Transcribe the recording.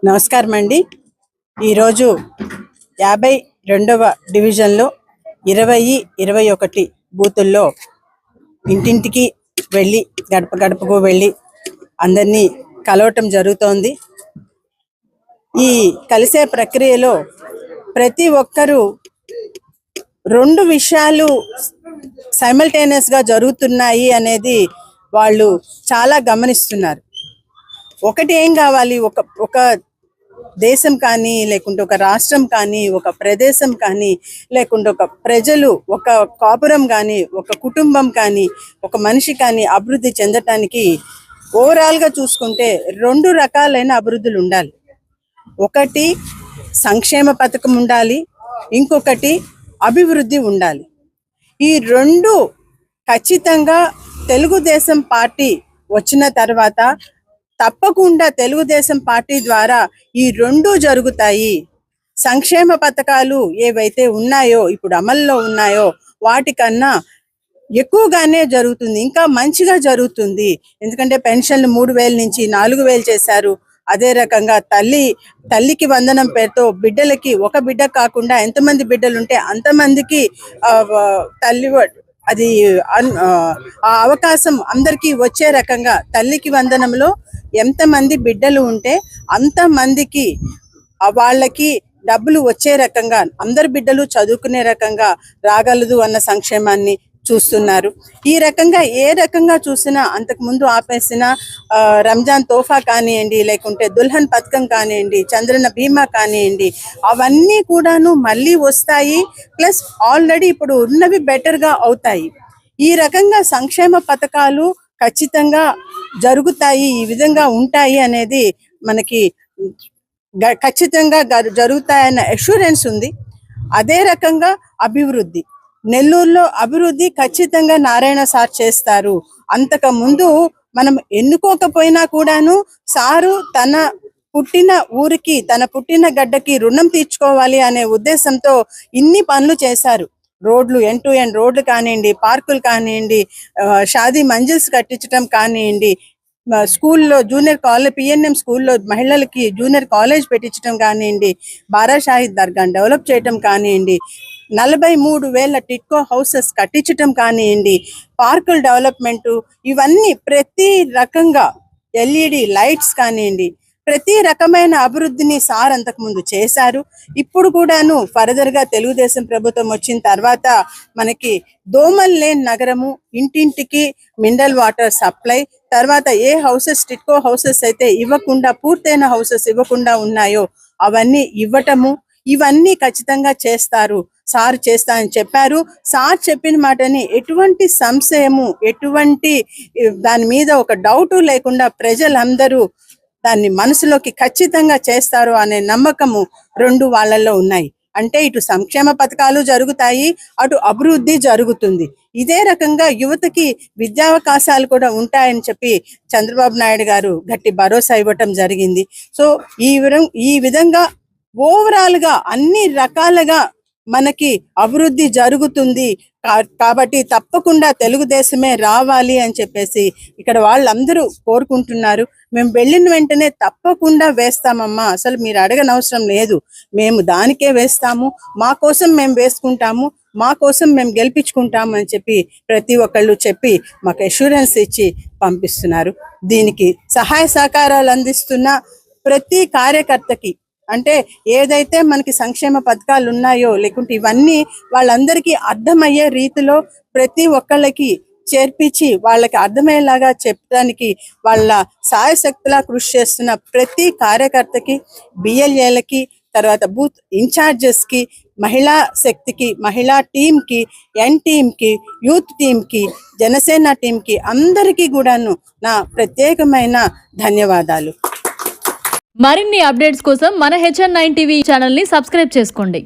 నమస్కారం అండి. ఈరోజు 52వ డివిజన్లో 20-21 బూతుల్లో ఇంటింటికి వెళ్ళి గడప గడపకు వెళ్ళి అందరినీ కలవటం జరుగుతోంది. ఈ కలిసే ప్రక్రియలో ప్రతి ఒక్కరూ రెండు విషయాలు సైమల్టేనియస్గా జరుగుతున్నాయి అనేది వాళ్ళు చాలా గమనిస్తున్నారు. ఒకటి ఏం కావాలి, ఒక దేశం కానీ, లేకుంటే ఒక రాష్ట్రం కానీ, ఒక ప్రదేశం కానీ, లేకుంటే ఒక ప్రజలు, ఒక కాపురం కానీ, ఒక కుటుంబం కానీ, ఒక మనిషి కానీ అభివృద్ధి చెందటానికి ఓవరాల్గా చూసుకుంటే రెండు రకాలైన అభివృద్ధులు ఉండాలి. ఒకటి సంక్షేమ పథకం ఉండాలి, ఇంకొకటి అభివృద్ధి ఉండాలి. ఈ రెండు ఖచ్చితంగా తెలుగుదేశం పార్టీ వచ్చిన తర్వాత తప్పకుండా తెలుగుదేశం పార్టీ ద్వారా ఈ రెండు జరుగుతాయి. సంక్షేమ పథకాలు ఏవైతే ఉన్నాయో, ఇప్పుడు అమల్లో ఉన్నాయో వాటికన్నా ఎక్కువగానే జరుగుతుంది, ఇంకా మంచిగా జరుగుతుంది. ఎందుకంటే పెన్షన్లు 3,000 నుంచి 4,000 చేశారు. అదే రకంగా తల్లికి వందనం పేరుతో బిడ్డలకి ఒక బిడ్డ కాకుండా ఎంతమంది బిడ్డలు ఉంటే అంతమందికి తల్లి అది ఆ అవకాశం అందరికీ వచ్చే రకంగా తల్లికి వందనంలో ఎంతమంది బిడ్డలు ఉంటే అంతమందికి వాళ్ళకి డబ్బులు వచ్చే రకంగా, అందరి బిడ్డలు చదువుకునే రకంగా రాగలదు అన్న సంక్షేమాన్ని చూస్తున్నారు. ఈ రకంగా ఏ రకంగా చూసినా అంతకుముందు ఆపేసిన రంజాన్ తోఫా కానివ్వండి, లేకుంటే దుల్హన్ పథకం కానివ్వండి, చంద్రన్న బీమా కానివ్వండి, అవన్నీ కూడాను మళ్ళీ వస్తాయి. ప్లస్ ఆల్రెడీ ఇప్పుడు ఉన్నవి బెటర్గా అవుతాయి. ఈ రకంగా సంక్షేమ పథకాలు ఖచ్చితంగా జరుగుతాయి, ఈ విధంగా ఉంటాయి అనేది మనకి ఖచ్చితంగా జరుగుతాయన్న అష్యూరెన్స్ ఉంది. అదే రకంగా అభివృద్ధి, నెల్లూరులో అభివృద్ధి ఖచ్చితంగా నారాయణ సార్ చేస్తారు. అంతకు ముందు మనం ఎన్నుకోకపోయినా కూడాను సారు తన పుట్టిన ఊరికి, తన పుట్టిన గడ్డకి రుణం తీర్చుకోవాలి అనే ఉద్దేశంతో ఇన్ని పనులు చేశారు. రోడ్లు, end-to-end రోడ్లు కానివ్వండి, పార్కులు కానివ్వండి, షాదీ మంజిల్స్ కట్టించడం కానివ్వండి, స్కూల్లో జూనియర్ కాలేజ్, PNM స్కూల్లో మహిళలకి జూనియర్ కాలేజ్ పెట్టించడం కానివ్వండి, బారా షాహిద్ దర్గాను డెవలప్ చేయటం కానివ్వండి, 43,000 టిట్కో హౌసెస్ కట్టించటం కానివ్వండి, పార్కుల డెవలప్మెంటు, ఇవన్నీ ప్రతి రకంగా LED లైట్స్ కానివ్వండి, ప్రతి రకమైన అభివృద్ధిని సార్ అంతకుముందు చేశారు. ఇప్పుడు కూడాను ఫర్దర్గా తెలుగుదేశం ప్రభుత్వం వచ్చిన తర్వాత మనకి దోమలు లేని నగరము, ఇంటింటికి మినరల్ వాటర్ సప్లై, తర్వాత ఏ హౌసెస్ టిట్కో హౌసెస్ అయితే ఇవ్వకుండా, పూర్తయిన హౌసెస్ ఇవ్వకుండా ఉన్నాయో అవన్నీ ఇవ్వటము, ఇవన్నీ ఖచ్చితంగా చేస్తారు. సార్ చేస్తా అని చెప్పారు. సార్ చెప్పిన మాటని ఎటువంటి సంశయము, ఎటువంటి దాని మీద ఒక డౌటు లేకుండా ప్రజలందరూ దాన్ని మనసులోకి ఖచ్చితంగా చేస్తారు అనే నమ్మకము రెండు వాళ్ళల్లో ఉన్నాయి. అంటే ఇటు సంక్షేమ పథకాలు జరుగుతాయి, అటు అభివృద్ధి జరుగుతుంది. ఇదే రకంగా యువతకి విద్యావకాశాలు కూడా ఉంటాయని చెప్పి చంద్రబాబు నాయుడు గారు గట్టి భరోసా ఇవ్వటం జరిగింది. సో ఈ విధంగా ఓవరాల్గా అన్ని రకాలుగా మనకి అభివృద్ధి జరుగుతుంది. కాబట్టి తప్పకుండా తెలుగుదేశమే రావాలి అని చెప్పేసి ఇక్కడ వాళ్ళందరూ కోరుకుంటున్నారు. మేము వెళ్ళిన వెంటనే తప్పకుండా వేస్తామమ్మా, అసలు మీరు అడగనవసరం లేదు, మేము దానికే వేస్తాము, మా కోసం మేము వేసుకుంటాము, మా కోసం మేము గెలిపించుకుంటాము అని చెప్పి ప్రతి ఒక్కళ్ళు చెప్పి మాకు అష్యూరెన్స్ ఇచ్చి పంపిస్తున్నారు. దీనికి సహాయ సహకారాలు అందిస్తున్న ప్రతి కార్యకర్తకి, అంటే ఏదైతే మనకి సంక్షేమ పథకాలు ఉన్నాయో, లేకుంటే ఇవన్నీ వాళ్ళందరికీ అర్థమయ్యే రీతిలో ప్రతి ఒక్కళ్ళకి చేర్పించి వాళ్ళకి అర్థమయ్యేలాగా చెప్పడానికి వాళ్ళ సాయశక్తులా కృషి చేస్తున్న ప్రతి కార్యకర్తకి, BLAలకి, తర్వాత బూత్ ఇన్ఛార్జెస్కి, మహిళా శక్తికి, మహిళా టీంకి, టీంకి, యూత్ టీంకి, జనసేన టీంకి అందరికీ కూడాను నా ప్రత్యేకమైన ధన్యవాదాలు. మరిన్ని అప్డేట్స్ కోసం మన HN9 TV ఛానల్ని సబ్స్క్రైబ్ చేసుకోండి.